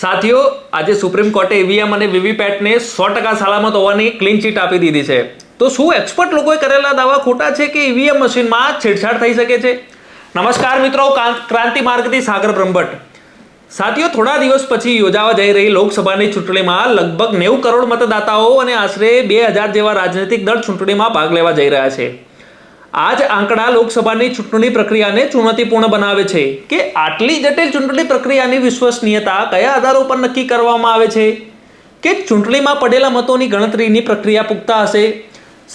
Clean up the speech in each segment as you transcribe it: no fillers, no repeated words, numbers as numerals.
સાથીઓ, આજે સુપ્રીમ કોર્ટે ઈવીએમ અને વીવીપેટને 100% સલામત હોવાની ક્લીન ચીટ આપી દીધી છે. તો શું એક્સપર્ટ લોકોએ કરેલા દાવા ખોટા છે કે ઈવીએમ મશીનમાં છેડછાડ થઈ શકે છે? નમસ્કાર મિત્રો, ક્રાંતિ માર્ગથી સાગર બ્રહ્મભટ્ટ. સાથીઓ, થોડા દિવસ પછી યોજાવા જઈ રહી લોકસભાની ચૂંટણીમાં લગભગ 90 કરોડ મતદાતાઓ અને આશરે 2000 જેવા રાજનૈતિક દળ ચૂંટણીમાં ભાગ લેવા જઈ રહ્યા છે. આ જ આંકડા લોકસભાની ચૂંટણી પ્રક્રિયાને ચુનૌતીપૂર્ણ બનાવે છે કે આટલી જટિલ ચૂંટણી પ્રક્રિયાની વિશ્વસનીયતા કયા આધારો પર નક્કી કરવામાં આવે છે કે ચૂંટણીમાં પડેલા મતોની ગણતરીની પ્રક્રિયા પુખ્ત હશે.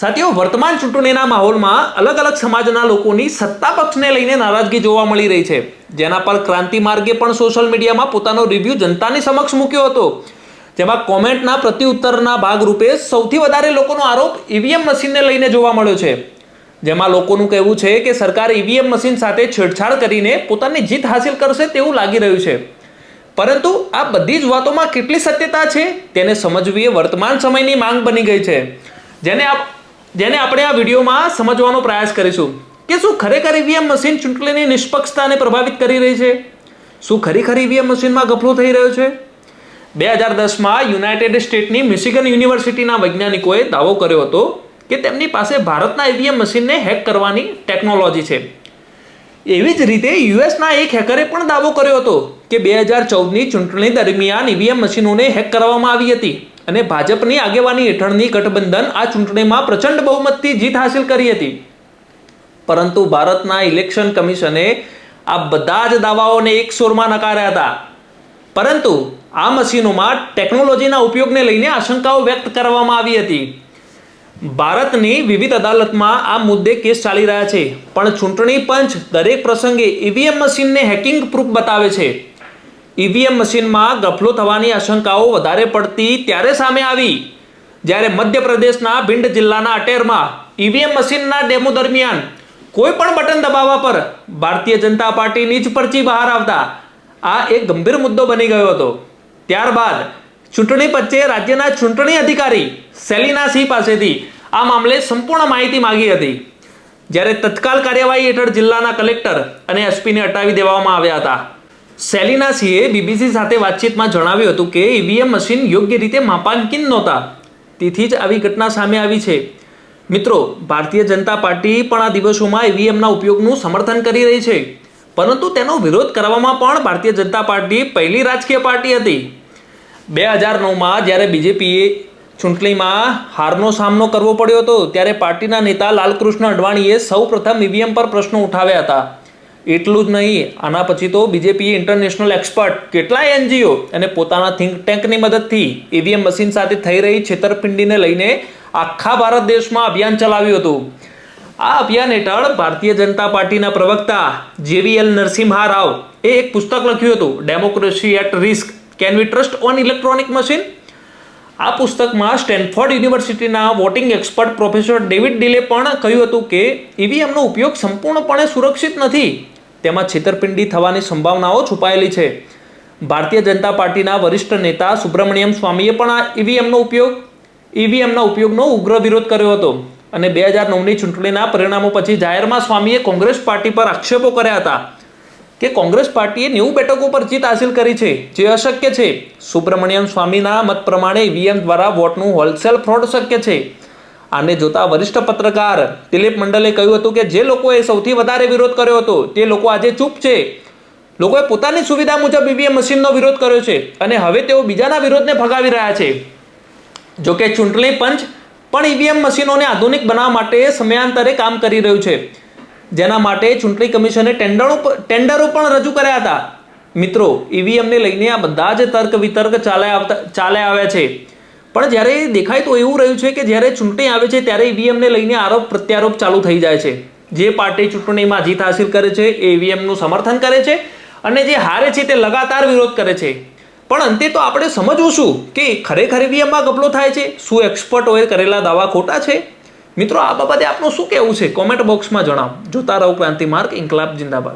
સાથીઓ, વર્તમાન ચૂંટણીના માહોલમાં અલગ અલગ સમાજના લોકોની સત્તા પક્ષને લઈને નારાજગી જોવા મળી રહી છે, જેના પર ક્રાંતિ માર્ગે પણ સોશિયલ મીડિયામાં પોતાનો રિવ્યૂ જનતાની સમક્ષ મૂક્યો હતો. જેમાં કોમેન્ટના પ્રત્યુત્તરના ભાગરૂપે સૌથી વધારે લોકોનો આરોપ ઈવીએમ મશીનને લઈને જોવા મળ્યો છે. જેમાં લોકોનું કહેવું છે કે સરકાર ઈવીએમ મશીન સાથે છેડછાડ કરીને પોતાની જીત હાંસિલ કરશે તેવું લાગી રહ્યું છે. પરંતુ આ બધી જ વાતોમાં કેટલી સત્યતા છે તેને સમજવી એ વર્તમાન સમયની માંગ બની ગઈ છે, જેને આપણે આ વિડીયોમાં સમજવાનો પ્રયાસ કરીશું કે શું ખરેખર ઈવીએમ મશીન ચૂંટણીની નિષ્પક્ષતાને પ્રભાવિત કરી રહી છે? શું ખરેખર ઈવીએમ મશીનમાં ગફલો થઈ રહ્યો છે? 2010માં યુનાઇટેડ સ્ટેટ્સની મિશિગન યુનિવર્સિટીના વૈજ્ઞાનિકોએ દાવો કર્યો હતો કે તેમની પાસે ભારતના ઈવીએમ મશીનને હેક કરવાની ટેકનોલોજી છે. એવી જ રીતે યુએસના એક હેકરે પણ દાવો કર્યો હતો કે 2014ની ચૂંટણી દરમિયાન ઈવીએમ મશીનોને હેક કરવામાં આવી હતી અને ભાજપની આગેવાની હેઠળની ગઠબંધન આ ચૂંટણીમાં પ્રચંડ બહુમતથી જીત હાંસિલ કરી હતી. પરંતુ ભારતના ઇલેક્શન કમિશને આ બધા જ દાવાઓને એક સૂરમાં નકાર્યા હતા. પરંતુ આ મશીનોમાં ટેકનોલોજીના ઉપયોગને લઈને આશંકાઓ વ્યક્ત કરવામાં આવી હતી. ભારતની વિવિધ અદાલતમાં આ મુદ્દે કેસ ચાલી રહ્યા છે, પણ ચૂંટણી પંચ દરેક પ્રસંગે ઈવીએમ મશીનને હેકિંગ પ્રૂફ બતાવે છે. ઈવીએમ મશીનમાં ગફલો થવાની આશંકાઓ વધારે પડતી ત્યારે સામે આવી જ્યારે મધ્યપ્રદેશના ભિંડ જિલ્લાના અટેરમાં ઈવીએમ મશીનના ડેમો દરમિયાન કોઈ પણ બટન દબાવવા પર ભારતીય જનતા પાર્ટીની જ પરચી બહાર આવતા આ એક ગંભીર મુદ્દો બની ગયો હતો. ત્યારબાદ ચૂંટણી પંચે રાજ્યના ચૂંટણી અધિકારી સેલિના સિંહ પાસેથી આ મામલે સંપૂર્ણ માહિતી માંગી હતી, જ્યારે તત્કાલ કાર્યવાહી હેઠળ જિલ્લાના કલેક્ટર અને એસપીને હટાવી દેવામાં આવ્યા હતા. સેલિના સિંહે બીબીસી સાથે વાતચીતમાં જણાવ્યું હતું કે ઈવીએમ મશીન યોગ્ય રીતે માપાંકિત નહોતા, તેથી જ આવી ઘટના સામે આવી છે. મિત્રો, ભારતીય જનતા પાર્ટી પણ આ દિવસોમાં ઈવીએમના ઉપયોગનું સમર્થન કરી રહી છે, પરંતુ તેનો વિરોધ કરવામાં પણ ભારતીય જનતા પાર્ટી પહેલી રાજકીય પાર્ટી હતી. 2009માં જ્યારે બીજેપીએ ચૂંટણીમાં હારનો સામનો કરવો પડ્યો હતો ત્યારે પાર્ટીના નેતા લાલકૃષ્ણ અડવાણીએ સૌ પ્રથમ ઈવીએમ પર પ્રશ્નો ઉઠાવ્યા હતા. એટલું જ નહીં, આના પછી તો બીજેપીએ ઇન્ટરનેશનલ એક્સપર્ટ, કેટલાય એનજીઓ અને પોતાના થિંક ટેન્કની મદદથી ઈવીએમ મશીન સાથે થઈ રહી છેતરપિંડીને લઈને આખા ભારત દેશમાં અભિયાન ચલાવ્યું હતું. આ અભિયાન હેઠળ ભારતીય જનતા પાર્ટીના પ્રવક્તા JVL નરસિમ્હા રાવ એ એક પુસ્તક લખ્યું હતું, democracy at risk, can we trust on electronic machine. આ પુસ્તકમાં સ્ટેનફોર્ડ યુનિવર્સિટીના વોટિંગ એક્સપર્ટ પ્રોફેસર ડેવિડ ડીલે પણ કહ્યું હતું કે ઈવીએમનો ઉપયોગ સંપૂર્ણપણે સુરક્ષિત નથી, તેમાં છેતરપિંડી થવાની સંભાવનાઓ છુપાયેલી છે. ભારતીય જનતા પાર્ટીના વરિષ્ઠ નેતા સુબ્રમણ્યમ સ્વામીએ પણ આ ઈવીએમના ઉપયોગનો ઉગ્ર વિરોધ કર્યો હતો અને 2009ની ચૂંટણીના પરિણામો પછી જાહેરમાં સ્વામીએ કોંગ્રેસ પાર્ટી પર આક્ષેપો કર્યા હતા કે કોંગ્રેસ પાર્ટીએ 90 બેઠકો પર જીત હાંસિલ કરી છે, જે અશક્ય છે. સુબ્રમણ્યમ સ્વામીના મત પ્રમાણે ઈવીએમ દ્વારા વોટનું હોલસેલ ફ્રોડ શક્ય છે. આને જોતા વરિષ્ઠ પત્રકાર દિલીપ મંડલે કહ્યું હતું કે જે લોકોએ સૌથી વધારે વિરોધ કર્યો હતો તે લોકો આજે ચૂપ છે. લોકોએ પોતાની સુવિધા મુજબ ઈવીએમ મશીનનો વિરોધ કર્યો છે અને હવે તેઓ બીજાના વિરોધને ભગાવી રહ્યા છે. જોકે ચૂંટણી પંચ પણ ઈવીએમ મશીનોને આધુનિક બનાવવા માટે સમયાંતરે કામ કરી રહ્યું છે, જેના માટે ચૂંટણી કમિશને ટેન્ડરો પણ રજૂ કર્યા હતા. મિત્રો, ઈવીએમને લઈને આ બધા જ તર્ક વિતર્ક ચાલે આવ્યા છે, પણ જ્યારે દેખાય તો એવું રહ્યું છે કે જ્યારે ચૂંટણી આવે છે ત્યારે ઈવીએમને લઈને આરોપ પ્રત્યારોપ ચાલુ થઈ જાય છે. જે પાર્ટી ચૂંટણીમાં જીત હાંસિલ કરે છે એ ઈવીએમનું સમર્થન કરે છે અને જે હારે છે તે લગાતાર વિરોધ કરે છે. પણ અંતે તો આપણે સમજવું શું કે ખરેખર ઈવીએમમાં ગફલો થાય છે? શું એક્સપર્ટોએ કરેલા દાવા ખોટા છે? મિત્રો, આ બાબતે આપનું શું કહેવું છે? કોમેન્ટ બોક્સમાં જણાવો. જોતા રહો ક્રાંતિ માર્ગ, ઇન્કલાબ જિંદાબાદ.